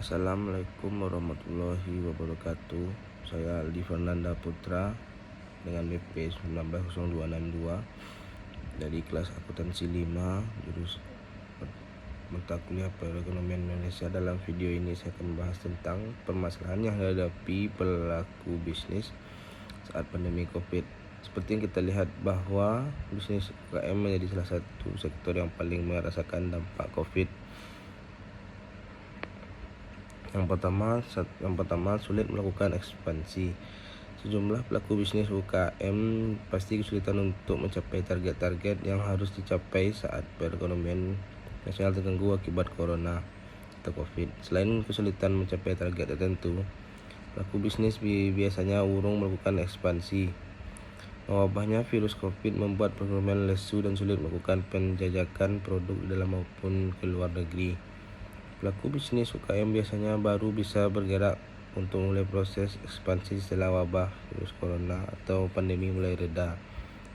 Assalamualaikum warahmatullahi wabarakatuh. Saya Aldi Fernanda Putra dengan BP 190262 dari kelas akuntansi 5 jurus mata kuliah perekonomian Indonesia. Dalam video ini saya akan membahas tentang permasalahan yang dihadapi pelaku bisnis saat pandemi Covid. Seperti yang kita lihat bahwa bisnis UKM menjadi salah satu sektor yang paling merasakan dampak Covid. Yang pertama sulit melakukan ekspansi. Sejumlah pelaku bisnis UKM pasti kesulitan untuk mencapai target-target yang harus dicapai saat perekonomian nasional terganggu akibat corona atau Covid. Selain kesulitan mencapai target tertentu, pelaku bisnis biasanya urung melakukan ekspansi. Mewabahnya virus Covid membuat perekonomian lesu dan sulit melakukan penjajakan produk di dalam maupun ke luar negeri. Pelaku bisnis UKM biasanya baru bisa bergerak untuk mulai proses ekspansi setelah wabah virus corona atau pandemi mulai reda.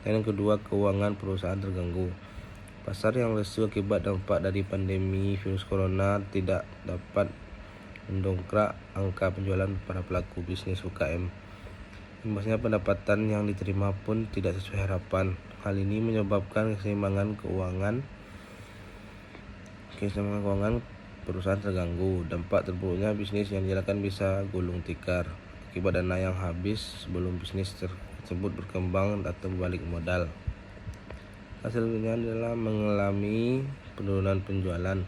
Dan yang kedua, keuangan perusahaan terganggu. Pasar yang lesu akibat dampak dari pandemi virus corona tidak dapat mendongkrak angka penjualan para pelaku bisnis UKM. Imbasnya pendapatan yang diterima pun tidak sesuai harapan. Hal ini menyebabkan keseimbangan keuangan perusahaan terganggu. Dampak terburuknya bisnis yang dijalankan bisa gulung tikar akibat dana yang habis sebelum bisnis tersebut berkembang atau balik modal. Hasilnya adalah mengalami penurunan penjualan.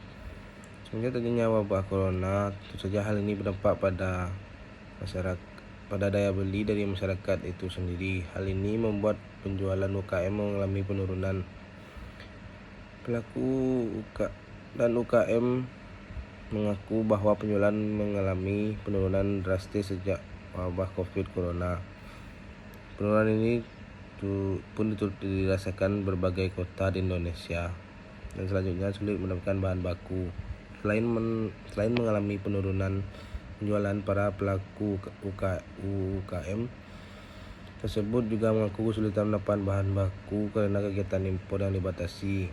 Semenjak terjadinya wabah corona, tentu saja hal ini berdampak pada daya beli dari masyarakat itu sendiri. Hal ini membuat penjualan UKM mengalami penurunan. Pelaku UKM mengaku bahwa penjualan mengalami penurunan drastis sejak wabah Covid corona. Penurunan ini pun dirasakan berbagai kota di Indonesia. Dan selanjutnya sulit mendapatkan bahan baku. Selain mengalami penurunan penjualan, para pelaku UKM tersebut juga mengaku kesulitan mendapatkan bahan baku karena kegiatan impor yang dibatasi.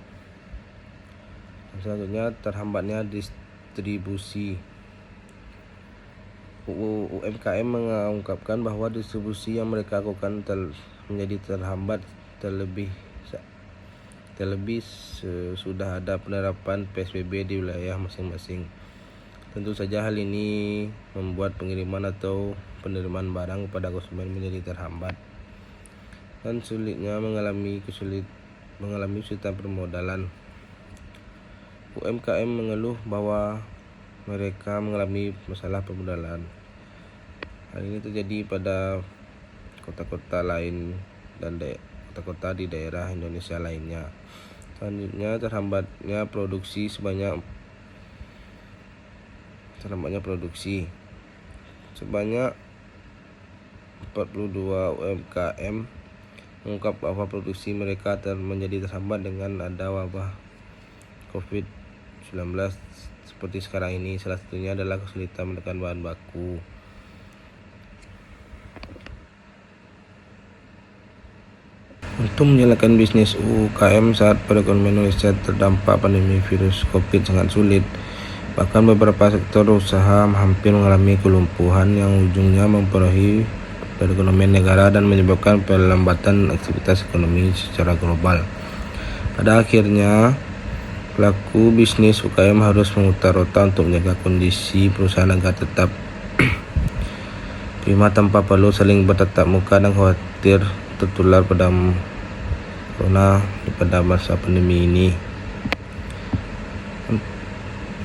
Dan selanjutnya terhambatnya distribusi. UMKM mengungkapkan bahwa distribusi yang mereka lakukan menjadi terhambat terlebih sudah ada penerapan PSBB di wilayah masing-masing. Tentu saja hal ini membuat pengiriman atau penerimaan barang kepada konsumen menjadi terhambat dan sulitnya mengalami kesulitan permodalan. UMKM mengeluh bahwa mereka mengalami masalah permodalan. Hal ini terjadi pada kota-kota lain dan kota-kota di daerah Indonesia lainnya. Selanjutnya terhambatnya produksi. Sebanyak 42 UMKM mengungkap bahwa produksi mereka menjadi terhambat dengan ada wabah COVID-19 seperti sekarang ini. Salah satunya adalah kesulitan menekan bahan baku. Untuk menjalankan bisnis UKM saat perekonomian Indonesia terdampak pandemi virus Covid sangat sulit. Bahkan beberapa sektor usaha hampir mengalami kelumpuhan yang ujungnya mempengaruhi perekonomian negara dan menyebabkan perlambatan aktivitas ekonomi secara global. Pada akhirnya, pelaku bisnis UKM harus memutar otak untuk menjaga kondisi perusahaan agar tetap prima tanpa perlu saling bertatap muka dan khawatir tertular pada corona pada masa pandemi ini.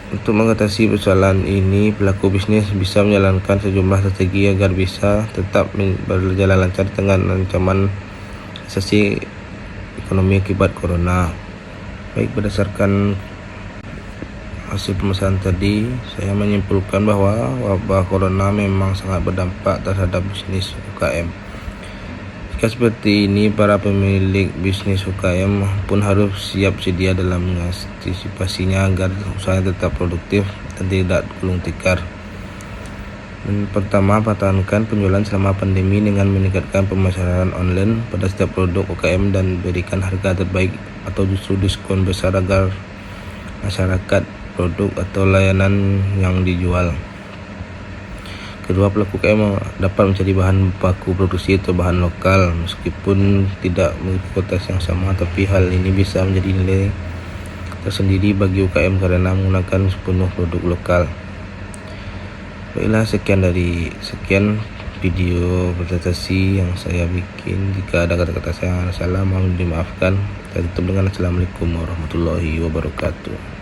Untuk mengatasi persoalan ini, pelaku bisnis bisa menjalankan sejumlah strategi agar bisa tetap berjalan lancar dengan ancaman resesi ekonomi akibat corona. Baik, berdasarkan hasil pemeriksaan tadi, saya menyimpulkan bahwa wabah corona memang sangat berdampak terhadap bisnis UKM. Jika seperti ini, para pemilik bisnis UKM pun harus siap sedia dalam mengantisipasinya agar usahanya tetap produktif dan tidak gulung tikar. Pertama, pertahankan penjualan selama pandemi dengan meningkatkan pemasaran online pada setiap produk UKM dan berikan harga terbaik atau justru diskon besar agar masyarakat produk atau layanan yang dijual. Kedua, pelaku UKM dapat mencari bahan baku produksi atau bahan lokal meskipun tidak memiliki kualitas yang sama, tapi hal ini bisa menjadi nilai tersendiri bagi UKM karena menggunakan sepenuh produk lokal. Baiklah, sekian video presentasi yang saya bikin. Jika ada kata-kata saya yang salah, mohon dimaafkan. Saya tutup dengan Assalamualaikum warahmatullahi wabarakatuh.